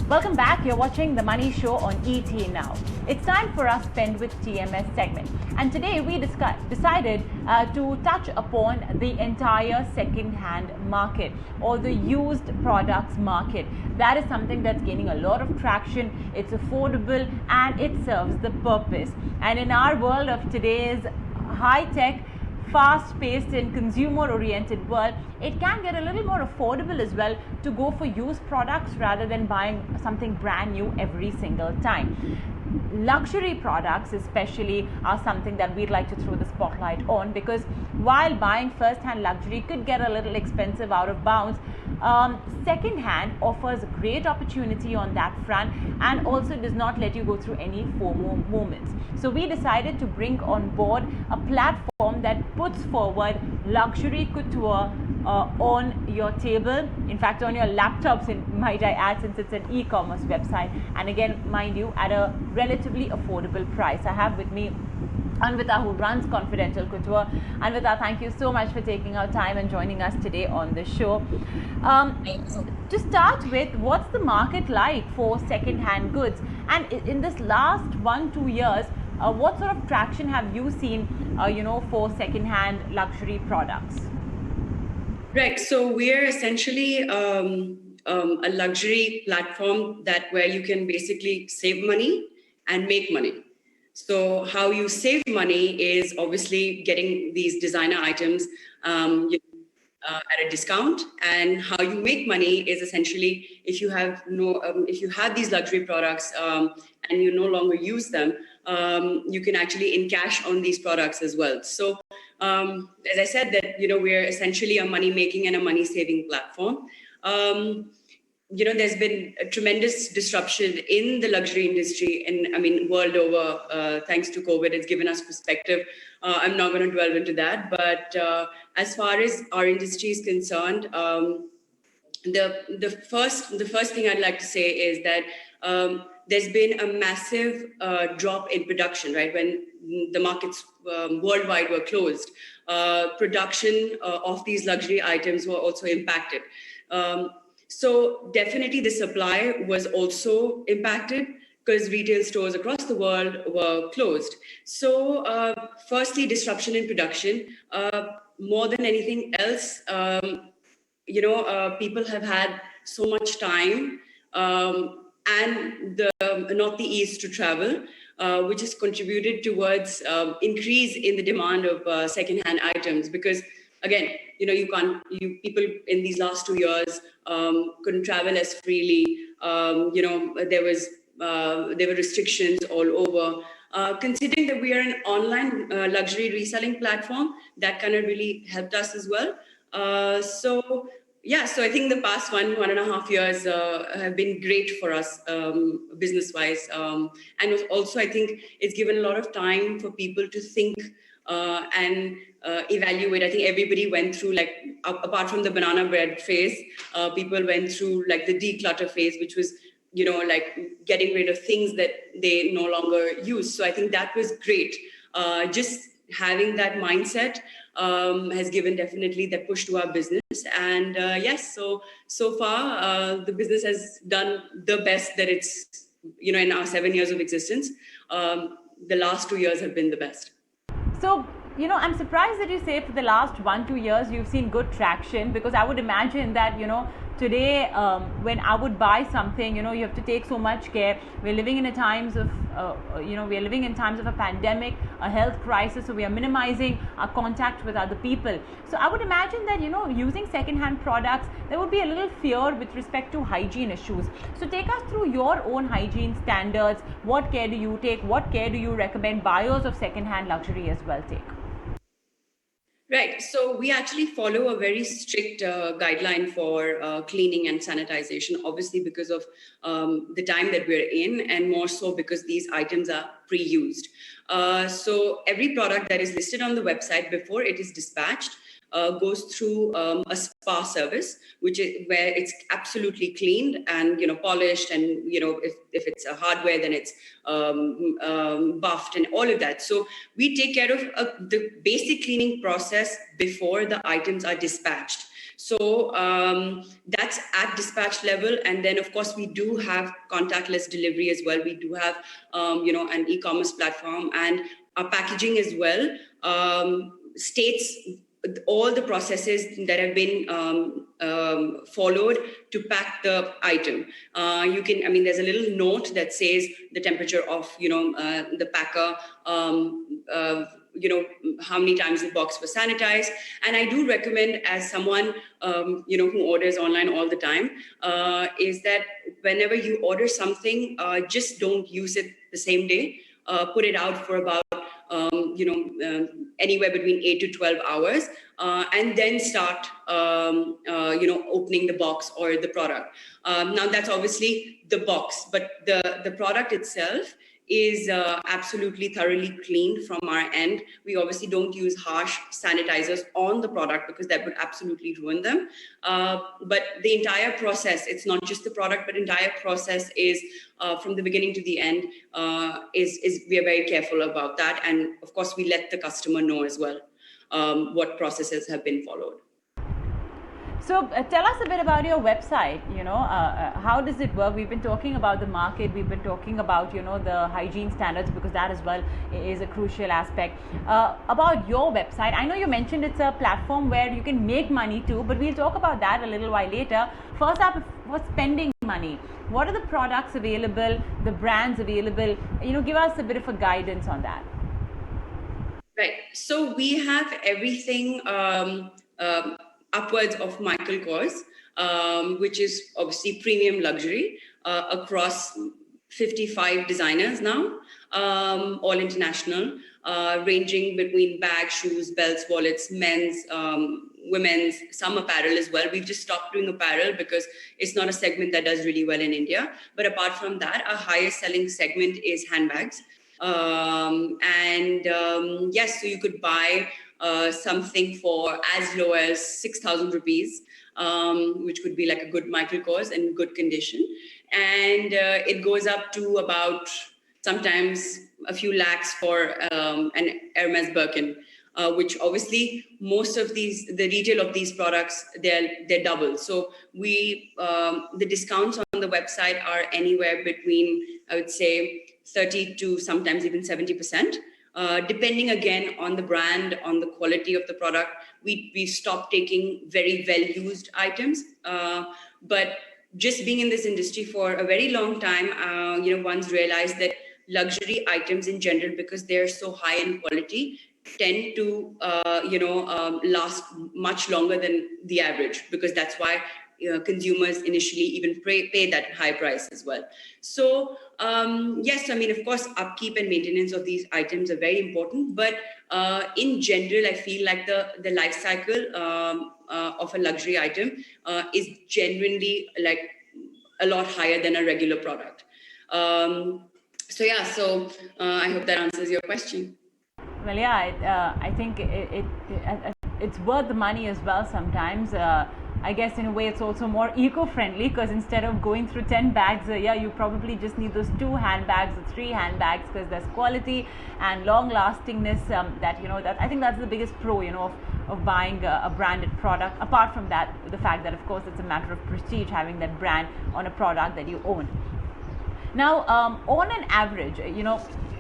Welcome back. You're watching The Money Show on ET Now. It's time for our Spend with TMS segment. And today we decided to touch upon the entire second-hand market or the used products market. That is something that's gaining a lot of traction. It's affordable and it serves the purpose. And in our world of today's high-tech, fast-paced and consumer-oriented world, it can get a little more affordable as well to go for used products rather than buying something brand new every single time. Luxury products especially are something that we'd like to throw the spotlight on, because while buying first-hand luxury could get a little expensive out of bounds, second-hand offers a great opportunity on that front and also does not let you go through any FOMO moments. So we decided to bring on board a platform that puts forward luxury couture on your table, in fact on your laptops, might I add, since it's an e-commerce website, and again, mind you, at a relatively affordable price. I have with me Anvita, who runs Confidential Couture. Anvita, thank you so much for taking our time and joining us today on the show. To start with, what's the market like for second-hand goods? And in this last 1-2 years, what sort of traction have you seen, for second-hand luxury products? Right. So we're essentially a luxury platform where you can basically save money and make money. So how you save money is obviously getting these designer items at a discount, and how you make money is essentially if you have these luxury products and you no longer use them, you can actually encash on these products as well. So as I said, that we're essentially a money making and a money saving platform. There's been a tremendous disruption in the luxury industry, and world over, thanks to COVID. It's given us perspective. I'm not going to dwell into that, but as far as our industry is concerned, the first thing I'd like to say is that there's been a massive drop in production, right? When the markets worldwide were closed, production of these luxury items were also impacted. So definitely the supply was also impacted because retail stores across the world were closed. So firstly, disruption in production. More than anything else, people have had so much time and not the ease to travel, which has contributed towards increase in the demand of secondhand items. Because again, people in these last 2 years couldn't travel as freely. There were restrictions all over. Considering that we are an online luxury reselling platform, that kind of really helped us as well. So I think the past 1.5 years have been great for us business-wise. And also, I think it's given a lot of time for people to think and evaluate. I think everybody went through, like, apart from the banana bread phase, people went through like the declutter phase, which was, like getting rid of things that they no longer use. So I think that was great. Just having that mindset has given definitely that push to our business. And yes, so far the business has done the best that it's, in our 7 years of existence. The last 2 years have been the best. So, I'm surprised that you say for the last 1-2 years you've seen good traction, because I would imagine that, today when I would buy something, you have to take so much care. We're living in times of a pandemic, a health crisis, so we are minimizing our contact with other people. So I would imagine that, using second-hand products, there would be a little fear with respect to hygiene issues. So take us through your own hygiene standards. What care do you take? What care do you recommend buyers of second-hand luxury as well take? Right. So we actually follow a very strict guideline for cleaning and sanitization, obviously because of the time that we're in, and more so because these items are pre-used. So every product that is listed on the website before it is dispatched goes through a spa service, which is where it's absolutely cleaned and polished, and if it's a hardware, then it's buffed and all of that. So we take care of the basic cleaning process before the items are dispatched. So that's at dispatch level. And then, of course, we do have contactless delivery as well. We do have, an e-commerce platform, and our packaging as well states all the processes that have been followed to pack the item. There's a little note that says the temperature of, the packer, how many times the box was sanitized. And I do recommend, as someone, who orders online all the time, is that whenever you order something, just don't use it the same day. Put it out for about anywhere between 8 to 12 hours, and then start, opening the box or the product. Now, that's obviously the box, but the product itself is absolutely thoroughly cleaned from our end. We obviously don't use harsh sanitizers on the product because that would absolutely ruin them. But the entire process, it's not just the product, but entire process is from the beginning to the end, is we are very careful about that. And of course, we let the customer know as well what processes have been followed. So tell us a bit about your website. How does it work? We've been talking about the market. We've been talking about, the hygiene standards, because that as well is a crucial aspect. About your website, I know you mentioned it's a platform where you can make money too, but we'll talk about that a little while later. First up, for spending money, what are the products available, the brands available? Give us a bit of a guidance on that. Right. So we have everything upwards of Michael Kors, which is obviously premium luxury, across 55 designers now, all international, ranging between bags, shoes, belts, wallets, men's, women's, some apparel as well. We've just stopped doing apparel because it's not a segment that does really well in India. But apart from that, our highest selling segment is handbags. Yes, so you could buy something for as low as 6,000 rupees, which could be like a good Michael Kors in good condition. And it goes up to about sometimes a few lakhs for an Hermes Birkin, which obviously most of the retail of these products, they're double. So the discounts on the website are anywhere between, I would say, 30 to sometimes even 70%. Depending again on the brand, on the quality of the product. We stopped taking very well-used items. But just being in this industry for a very long time, one's realized that luxury items in general, because they're so high in quality, tend to, last much longer than the average, because that's why consumers initially even pay that high price as well. So yes, of course, upkeep and maintenance of these items are very important, but in general, I feel like the life cycle of a luxury item is genuinely like a lot higher than a regular product. So I hope that answers your question. Well, yeah, I think it's worth the money as well sometimes. I guess in a way it's also more eco-friendly, because instead of going through 10 bags a year, you probably just need those 2 handbags or 3 handbags, because there's quality and long lastingness that I think that's the biggest pro of buying a branded product. Apart from that, the fact that of course it's a matter of prestige having that brand on a product that you own. Now, on an average,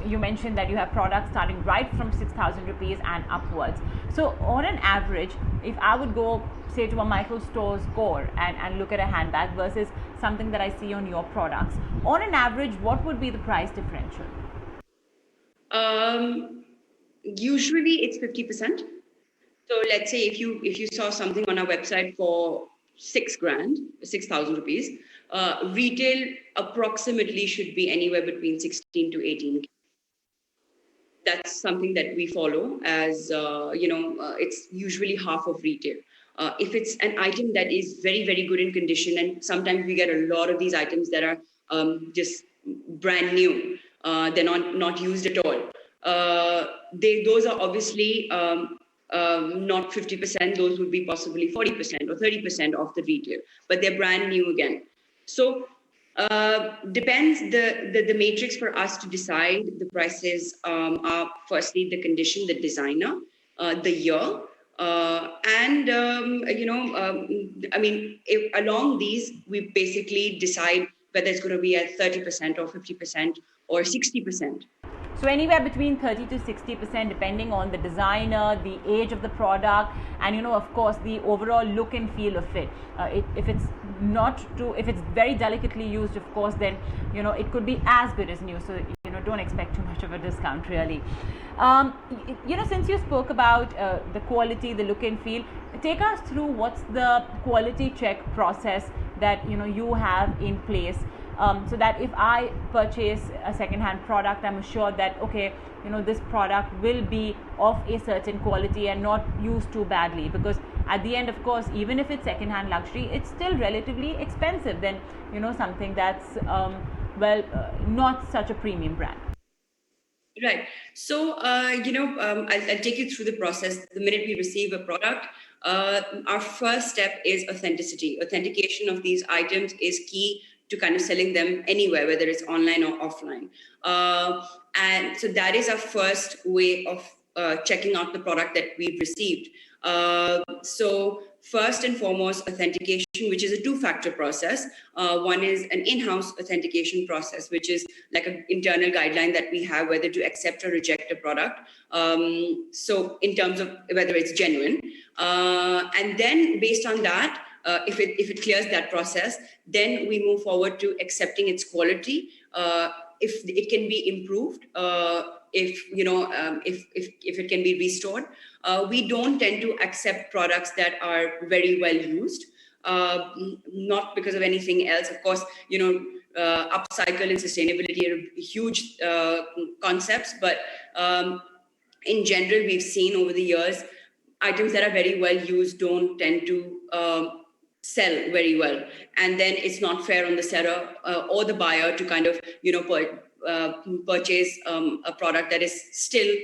you mentioned that you have products starting right from 6,000 rupees and upwards. So on an average, if I would go, say, to a Michael Store's core and look at a handbag versus something that I see on your products, on an average, what would be the price differential? Usually it's 50%. So let's say if you saw something on our website for 6,000 rupees, retail approximately should be anywhere between 16 to 18. That's something that we follow as, it's usually half of retail. If it's an item that is very, very good in condition, and sometimes we get a lot of these items that are just brand new, they're not used at all. Those are obviously not 50%, those would be possibly 40% or 30% of the retail, but they're brand new again. So depends, the matrix for us to decide the prices are firstly the condition, the designer, the year, I mean, along these, we basically decide whether it's going to be at 30% or 50% or 60%. So anywhere between 30 to 60% depending on the designer, the age of the product, and of course the overall look and feel of it. If it's very delicately used, of course, then it could be as good as new. So don't expect too much of a discount really. Since you spoke about the quality, the look and feel, take us through what's the quality check process that you have in place. So that if I purchase a second-hand product, I'm assured that this product will be of a certain quality and not used too badly, because at the end, of course, even if it's second-hand luxury, it's still relatively expensive than something that's not such a premium brand. Right. So, I'll take you through the process. The minute we receive a product, our first step is authenticity. Authentication of these items is key to kind of selling them anywhere, whether it's online or offline. And so that is our first way of checking out the product that we've received. So first and foremost, authentication, which is a two-factor process. One is an in-house authentication process, which is like an internal guideline that we have whether to accept or reject a product. So in terms of whether it's genuine. And then based on that, if it clears that process, then we move forward to accepting its quality. If it can be improved, if it can be restored. We don't tend to accept products that are very well used, not because of anything else. Of course, upcycle and sustainability are huge concepts, but in general, we've seen over the years, items that are very well used don't tend to sell very well, and then it's not fair on the seller or the buyer to kind of purchase a product that is still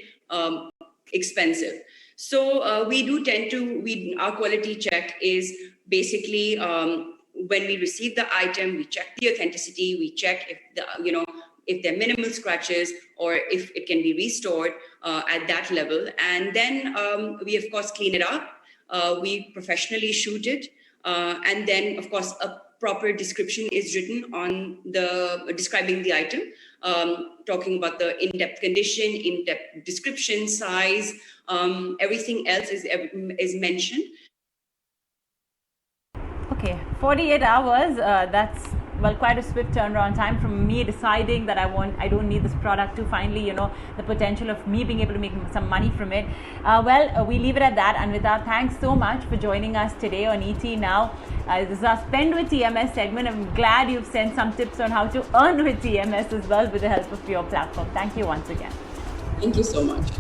expensive. So we do tend to our quality check is basically when we receive the item, we check the authenticity, we check if if there are minimal scratches or if it can be restored at that level, and then we of course clean it up. We professionally shoot it. And then, of course, a proper description is written on describing the item, talking about the in-depth condition, in-depth description, size, everything else is mentioned. Okay, 48 hours, that's quite a swift turnaround time from me deciding that I don't need this product to finally, the potential of me being able to make some money from it. We leave it at that. And Anvita, thanks so much for joining us today on ET Now. This is our Spend with TMS segment. I'm glad you've sent some tips on how to earn with TMS as well with the help of your platform. Thank you once again. Thank you so much.